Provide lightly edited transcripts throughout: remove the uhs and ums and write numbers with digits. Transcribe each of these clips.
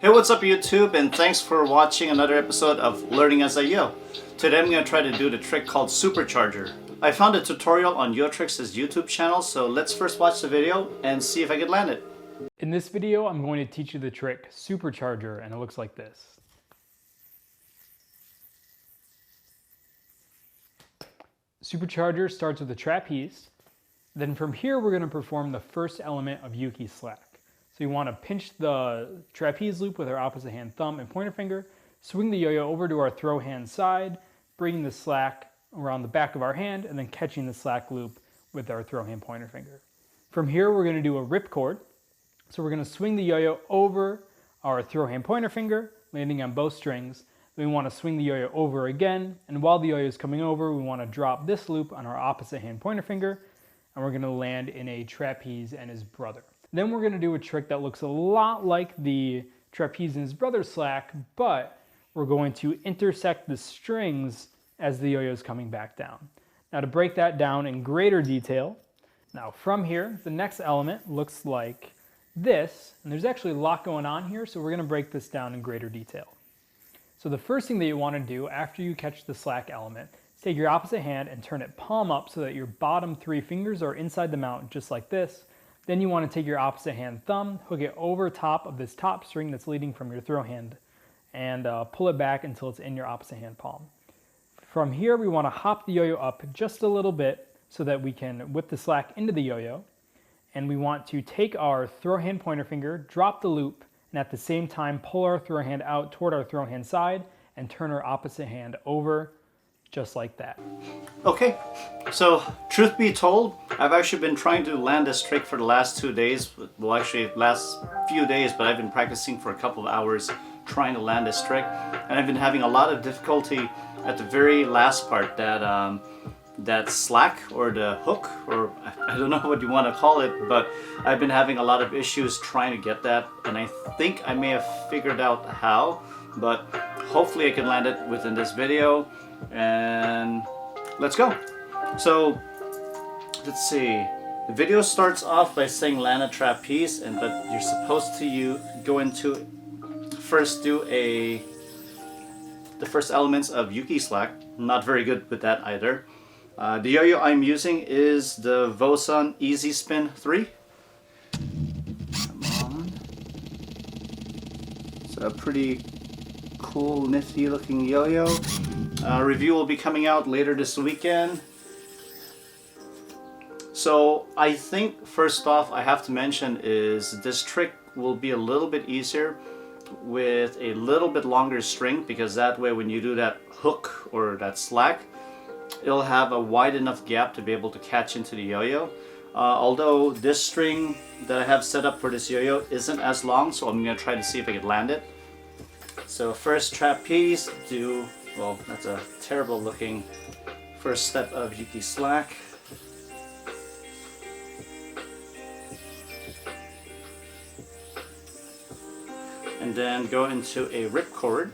Hey, what's up YouTube, and thanks for watching another episode of Learning as I Yo. Today I'm going to try to do the trick called Supercharger. I found a tutorial on YoTricks' YouTube channel, so let's first watch the video and see if I can land it. In this video, I'm going to teach you the trick Supercharger, and it looks like this. Supercharger starts with a trapeze. Then from here, we're going to perform the first element of Yuki slack. So you want to pinch the trapeze loop with our opposite hand thumb and pointer finger, swing the yo-yo over to our throw hand side, bringing the slack around the back of our hand, and then catching the slack loop with our throw hand pointer finger. From here, we're going to do a ripcord. So we're going to swing the yo-yo over our throw hand pointer finger, landing on both strings. Then we want to swing the yo-yo over again, and while the yo-yo is coming over, we want to drop this loop on our opposite hand pointer finger, and we're going to land in a trapeze and his brother. Then we're going to do a trick that looks a lot like the trapeze and his brother slack, but we're going to intersect the strings as the yo-yo is coming back down. Now to break that down in greater detail, now from here, the next element looks like this, and there's actually a lot going on here, so we're going to break this down in greater detail. So the first thing that you want to do after you catch the slack element is take your opposite hand and turn it palm up so that your bottom three fingers are inside the mount, just like this. Then you want to take your opposite hand thumb, hook it over top of this top string that's leading from your throw hand, and pull it back until it's in your opposite hand palm. From here, we want to hop the yo-yo up just a little bit so that we can whip the slack into the yo-yo. And we want to take our throw hand pointer finger, drop the loop, and at the same time pull our throw hand out toward our throw hand side and turn our opposite hand over, just like that. Okay, so truth be told, I've actually been trying to land this trick for the last 2 days. Well, actually last few days, but I've been practicing for a couple of hours trying to land this trick. And I've been having a lot of difficulty at the very last part, that slack or the hook, or I don't know what you want to call it, but I've been having a lot of issues trying to get that, and I think I may have figured out how, but hopefully I can land it within this video, and let's go. So let's see, the video starts off by saying land a trapeze, but you're supposed to go into first do the first elements of Yuki slack. I'm not very good with that either. The yo-yo I'm using is the Vosun EZSPiN 3. Come on. It's a pretty cool, nifty looking yo-yo. Review will be coming out later this weekend. So I think first off I have to mention is this trick will be a little bit easier with a little bit longer string, because that way when you do that hook or that slack, it'll have a wide enough gap to be able to catch into the yo-yo. Although this string that I have set up for this yo-yo isn't as long, so I'm going to try to see if I can land it. So first trapeze, well, that's a terrible looking first step of Yuki slack. And then go into a ripcord.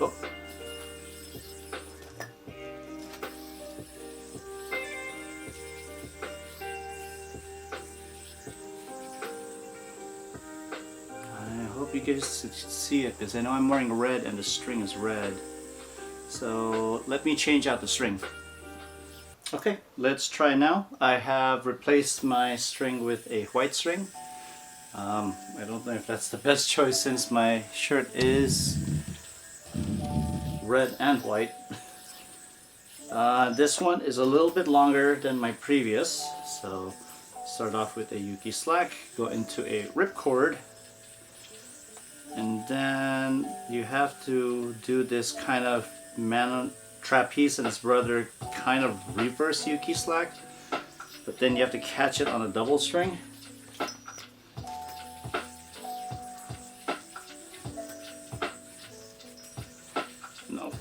Oh. You guys see it, because I know I'm wearing red and the string is red. So let me change out the string. Okay, let's try now. I have replaced my string with a white string. I don't know if that's the best choice since my shirt is red and white. This one is a little bit longer than my previous. So start off with a Yuki slack, go into a ripcord. And then you have to do this kind of trapeze and his brother kind of reverse Yuki slack, but then you have to catch it on a double string. No.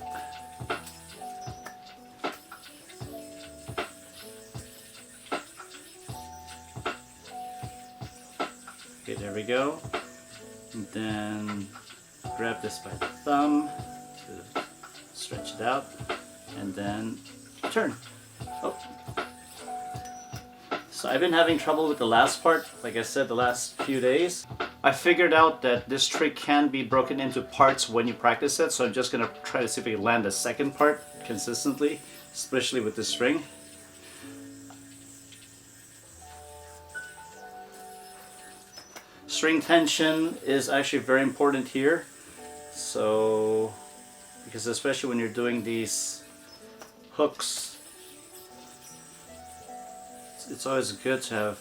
Okay, there we go. And then grab this by the thumb to stretch it out, and then turn. Oh. So I've been having trouble with the last part, like I said, the last few days. I figured out that this trick can be broken into parts when you practice it, so I'm just gonna try to see if I can land the second part consistently, especially with the string. String tension is actually very important here, so because especially when you're doing these hooks, it's always good to have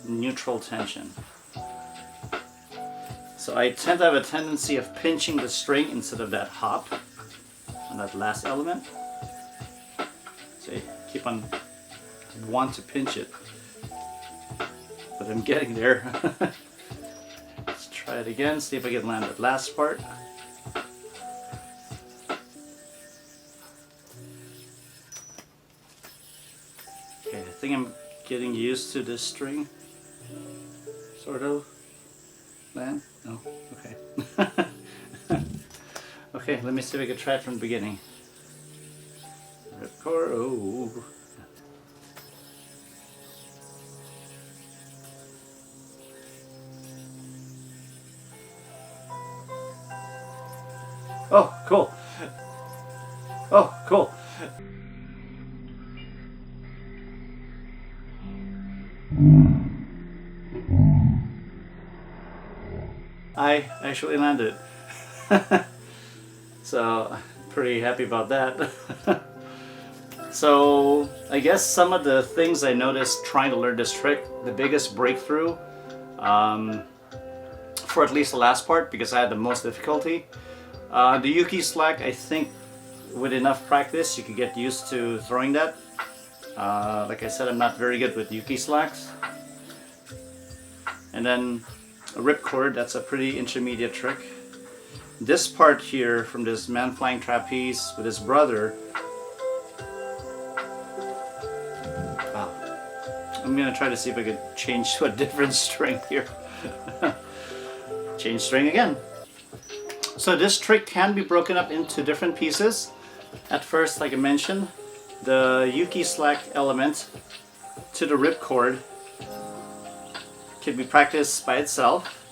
neutral tension. So I tend to have a tendency of pinching the string instead of that hop on that last element. So I keep on want to pinch it, but I'm getting there. Let's try it again, see if I can land that last part. Okay, I think I'm getting used to this string, sort of. Land? No? Okay. Okay, let me see if I can try it from the beginning. Ripcord, oh. Oh, cool. Oh, cool. I actually landed. So, pretty happy about that. So, I guess some of the things I noticed trying to learn this trick, the biggest breakthrough, for at least the last part, because I had the most difficulty. The Yuki slack, I think with enough practice you could get used to throwing that. Like I said, I'm not very good with Yuki slacks. And then a ripcord, that's a pretty intermediate trick. This part here from this man flying trapeze with his brother, I'm gonna try to see if I could change to a different string here. Change string again. So this trick can be broken up into different pieces. At first, like I mentioned, the Yuki slack element to the ripcord can be practiced by itself.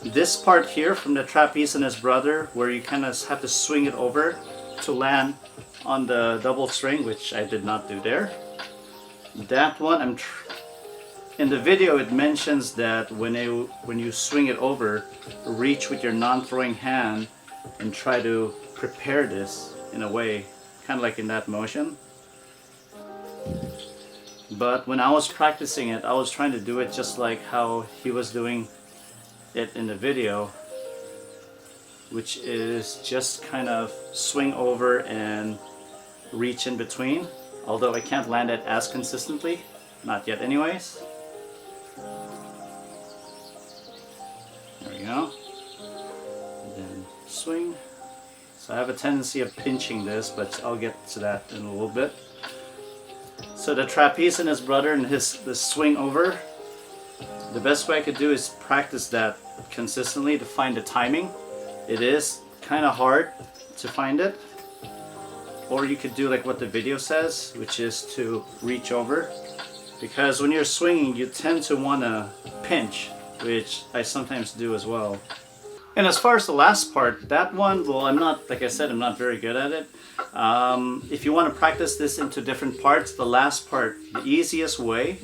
This part here from the trapeze and his brother, where you kind of have to swing it over to land on the double string, which I did not do there. That one, in the video it mentions that when you swing it over, reach with your non-throwing hand and try to prepare this in a way, kind of like in that motion. But when I was practicing it, I was trying to do it just like how he was doing it in the video, which is just kind of swing over and reach in between, although I can't land it as consistently, not yet anyways. There we go. And then swing. So I have a tendency of pinching this, but I'll get to that in a little bit. So the trapeze and his brother and the swing over, the best way I could do is practice that consistently to find the timing. It is kind of hard to find it. Or you could do like what the video says, which is to reach over. Because when you're swinging, you tend to want to pinch, which I sometimes do as well. And as far as the last part, that one, well, I'm not, like I said, I'm not very good at it. If you want to practice this into different parts, the last part, the easiest way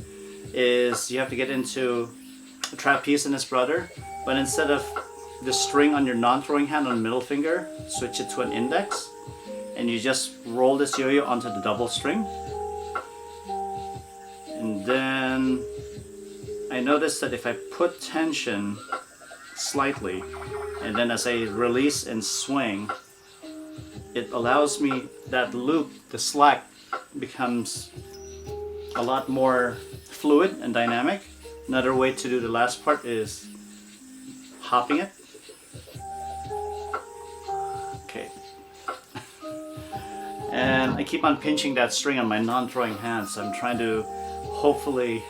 is you have to get into the trapeze and his brother, but instead of the string on your non-throwing hand on the middle finger, switch it to an index, and you just roll this yo-yo onto the double string. And then I noticed that if I put tension slightly, and then as I release and swing, it allows me, that loop, the slack, becomes a lot more fluid and dynamic. Another way to do the last part is hopping it. Okay. And I keep on pinching that string on my non-throwing hand, so I'm trying to hopefully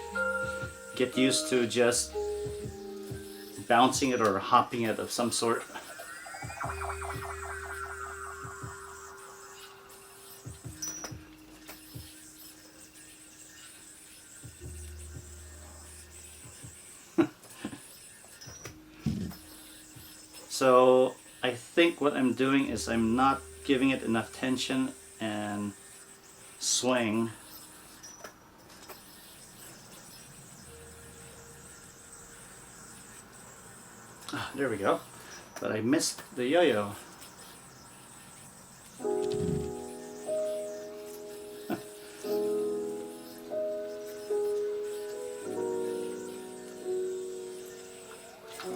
get used to just bouncing it or hopping it of some sort. So I think what I'm doing is I'm not giving it enough tension and swing. There we go. But I missed the yo-yo.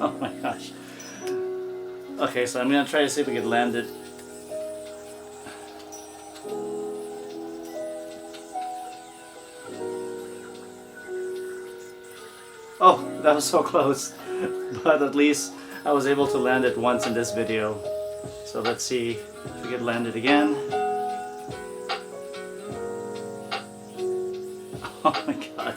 Oh my gosh. Okay, so I'm gonna try to see if we can land it. Oh, that was so close. But at least I was able to land it once in this video. So let's see if we can land it again. Oh my god.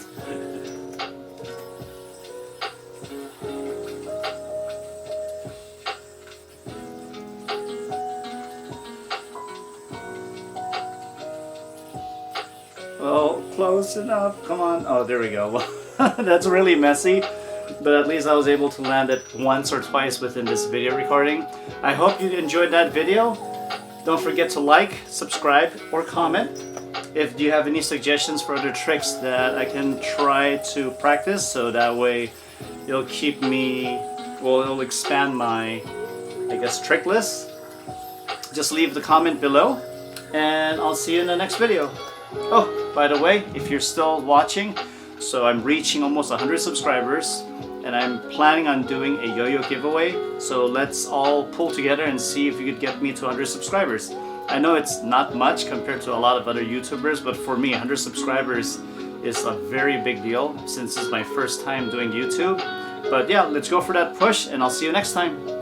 Well, close enough. Come on. Oh, there we go. That's really messy, but at least I was able to land it once or twice within this video recording. I hope you enjoyed that video. Don't forget to like, subscribe, or comment. If you have any suggestions for other tricks that I can try to practice, so that way it'll keep me, well, it'll expand my, I guess, trick list. Just leave the comment below, and I'll see you in the next video. Oh, by the way, if you're still watching, so I'm reaching almost 100 subscribers, and I'm planning on doing a yo-yo giveaway. So let's all pull together and see if you could get me to 100 subscribers. I know it's not much compared to a lot of other YouTubers, but for me, 100 subscribers is a very big deal since it's my first time doing YouTube. But yeah, let's go for that push, and I'll see you next time.